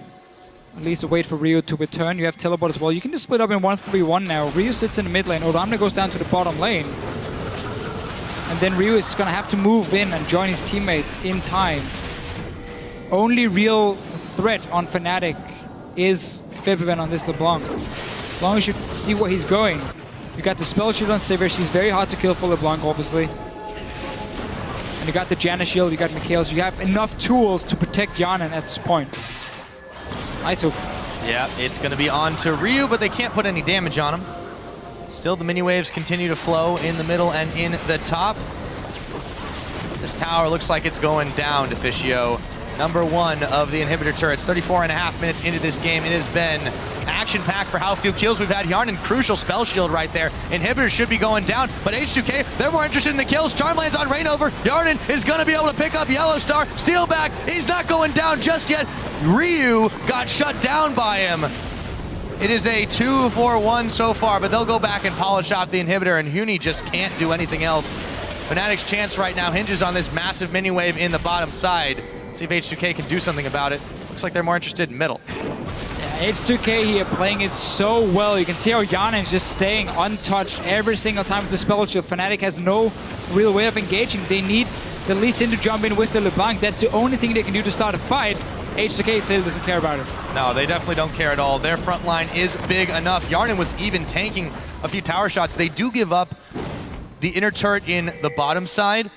A: At least wait for Ryu to return. You have teleport as well. You can just split up in 1-3-1 now. Ryu sits in the mid lane. Odamna goes down to the bottom lane. And then Ryu is going to have to move in and join his teammates in time. Only real threat on Fnatic is Febevin on this LeBlanc. As long as you see where he's going. You got the spell shield on Sivir. She's very hard to kill for LeBlanc, obviously. And you got the Janna shield, you got Mikhail, so you have enough tools to protect Yanin at this point. Nice hook.
B: Yeah, it's going to be on to Ryu, but they can't put any damage on him. Still, the mini waves continue to flow in the middle and in the top. This tower looks like it's going down, Deficio. Number 1 of the inhibitor turrets. 34.5 minutes into this game. It has been action-packed for how few kills we've had. Yarnin, crucial spell shield right there. Inhibitors should be going down, but H2K, they're more interested in the kills. Charmlands on Reignover. Yarnin is going to be able to pick up Yellow Star. Steelback, he's not going down just yet. Ryu got shut down by him. It is a 2-4-1 so far, but they'll go back and polish off the inhibitor, and Huni just can't do anything else. Fnatic's chance right now hinges on this massive mini wave in the bottom side. See if H2K can do something about it. Looks like they're more interested in middle.
A: Yeah, H2K here playing it so well. You can see how Yanin is just staying untouched every single time with the spell shield. Fnatic has no real way of engaging. They need the Lee Sin to jump in with the LeBlanc. That's the only thing they can do to start a fight. H2K clearly doesn't care about it.
B: No, they definitely don't care at all. Their front line is big enough. Yarnin was even tanking a few tower shots. They do give up the inner turret in the bottom side,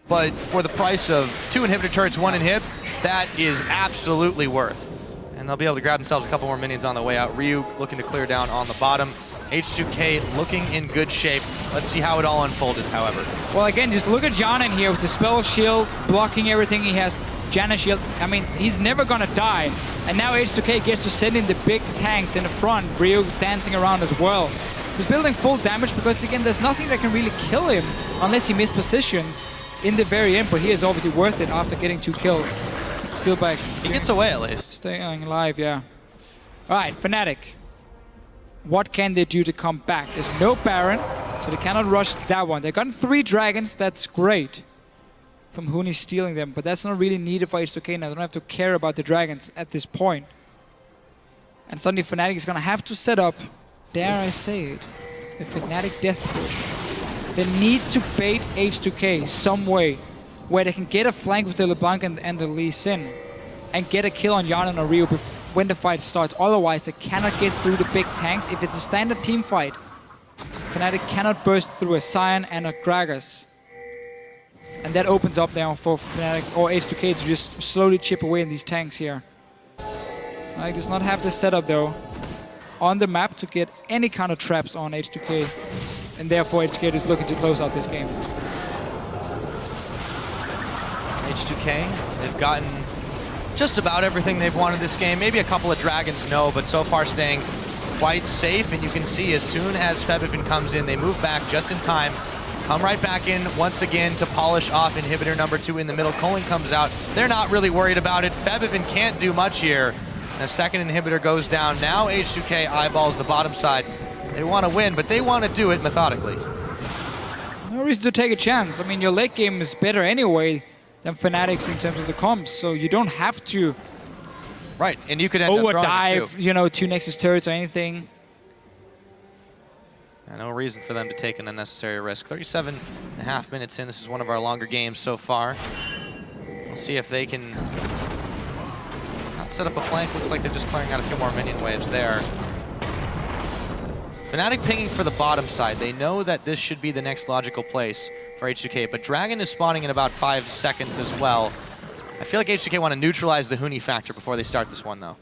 B: but for the price of 2 inhibitor turrets, 1 inhib, that is absolutely worth. And they'll be able to grab themselves a couple more minions on the way out. Ryu looking to clear down on the bottom. H2K looking in good shape. Let's see how it all unfolded, however.
A: Well, again, just look at Yanin here with the spell shield, blocking everything he has. Janna shield, I mean, he's never gonna die. And now H2K gets to send in the big tanks in the front. Ryu dancing around as well. He's building full damage because, again, there's nothing that can really kill him unless he mispositions in the very end, but he is obviously worth it after getting 2 kills. Steelback.
B: He gets away at least.
A: Staying alive, yeah. Alright, Fnatic. What can they do to come back? There's no Baron, so they cannot rush that one. They've gotten 3 dragons, that's great. From Huni stealing them, but that's not really needed for H2K now. They don't have to care about the dragons at this point. And suddenly Fnatic is gonna have to set up, dare I say it, a Fnatic death push. They need to bait H2K some way where they can get a flank with the LeBlanc and the Lee Sin and get a kill on Yanin or Ryu when the fight starts. Otherwise, they cannot get through the big tanks. If it's a standard team fight, Fnatic cannot burst through a Sion and a Gragas. And that opens up now for Fnatic or H2K to just slowly chip away in these tanks here. Fnatic does not have the setup though on the map to get any kind of traps on H2K. And therefore H2K is looking to close out this game.
B: H2K, they've gotten just about everything they've wanted this game. Maybe a couple of dragons, no, but so far staying quite safe. And you can see as soon as Febiven comes in, they move back just in time. Come right back in once again to polish off inhibitor number 2 in the middle. Colin comes out. They're not really worried about it. Febiven can't do much here. And a second inhibitor goes down. Now H2K eyeballs the bottom side. They want to win, but they want to do it methodically.
A: No reason to take a chance. I mean, your late game is better anyway than Fnatic's in terms of the comps, so you don't have to
B: right, and you could end up
A: overdive, you know, 2 Nexus turrets or anything.
B: No reason for them to take an unnecessary risk. 37.5 minutes in. This is one of our longer games so far. We'll see if they can not set up a flank. Looks like they're just clearing out a few more minion waves there. Fnatic pinging for the bottom side. They know that this should be the next logical place for H2K, but Dragon is spawning in about 5 seconds as well. I feel like H2K want to neutralize the Huni factor before they start this one, though.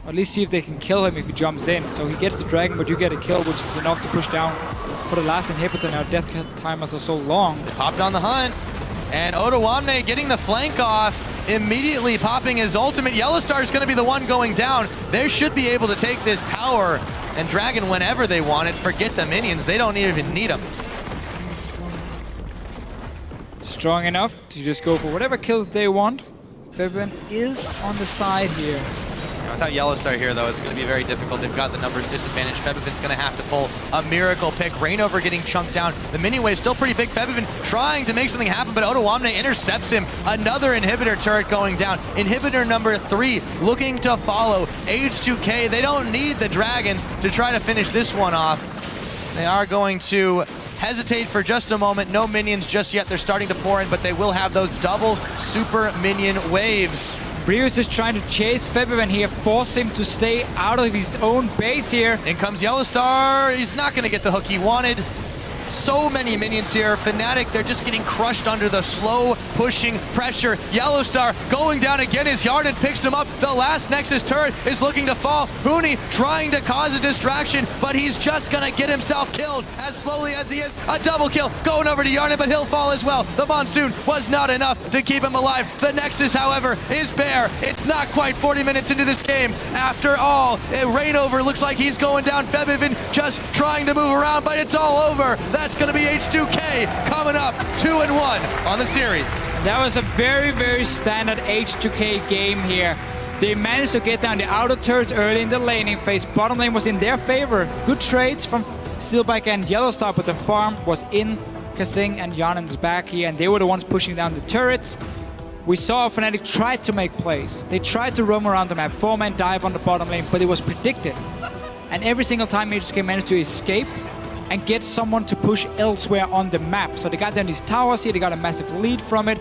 A: Or at least see if they can kill him if he jumps in. So he gets the Dragon, but you get a kill, which is enough to push down for the last inhibitor. Now death timers are so long.
B: They popped on the hunt, and Odoamne getting the flank off, immediately popping his ultimate. Yellowstar is going to be the one going down. They should be able to take this tower, and Dragon whenever they want it. Forget the minions, they don't even need them.
A: Strong enough to just go for whatever kills they want. Febiven is on the side here.
B: Without Yellowstar here, though, it's going to be very difficult. They've got the numbers disadvantage. Febiven's going to have to pull a miracle pick. Rainover getting chunked down. The mini wave still pretty big. Febiven trying to make something happen, but Odoamne intercepts him. Another inhibitor turret going down. Inhibitor number 3 looking to follow. H2K, they don't need the dragons to try to finish this one off. They are going to hesitate for just a moment. No minions just yet. They're starting to pour in, but they will have those double super minion waves.
A: Brius is trying to chase Febiven here, force him to stay out of his own base here.
B: In comes Yellowstar. He's not going to get the hook he wanted. So many minions here. Fnatic, they're just getting crushed under the slow pushing pressure. Yellowstar going down again as Yarden picks him up. The last Nexus turret is looking to fall. Huni trying to cause a distraction, but he's just gonna get himself killed as slowly as he is. A double kill going over to Yarden, but he'll fall as well. The Monsoon was not enough to keep him alive. The Nexus, however, is bare. It's not quite 40 minutes into this game. After all, Rainover looks like he's going down. Febiven just trying to move around, but it's all over. That's going to be H2K coming up 2-1 on the series.
A: That was a very, very standard H2K game here. They managed to get down the outer turrets early in the laning phase. Bottom lane was in their favor. Good trades from Steelback and Yellowstar, but the farm was in Kasing and Yarnen's back here, and they were the ones pushing down the turrets. We saw Fnatic tried to make plays. They tried to roam around the map, 4-man dive on the bottom lane, but it was predicted. And every single time H2K managed to escape and get someone to push elsewhere on the map. So they got down these towers here, they got a massive lead from it.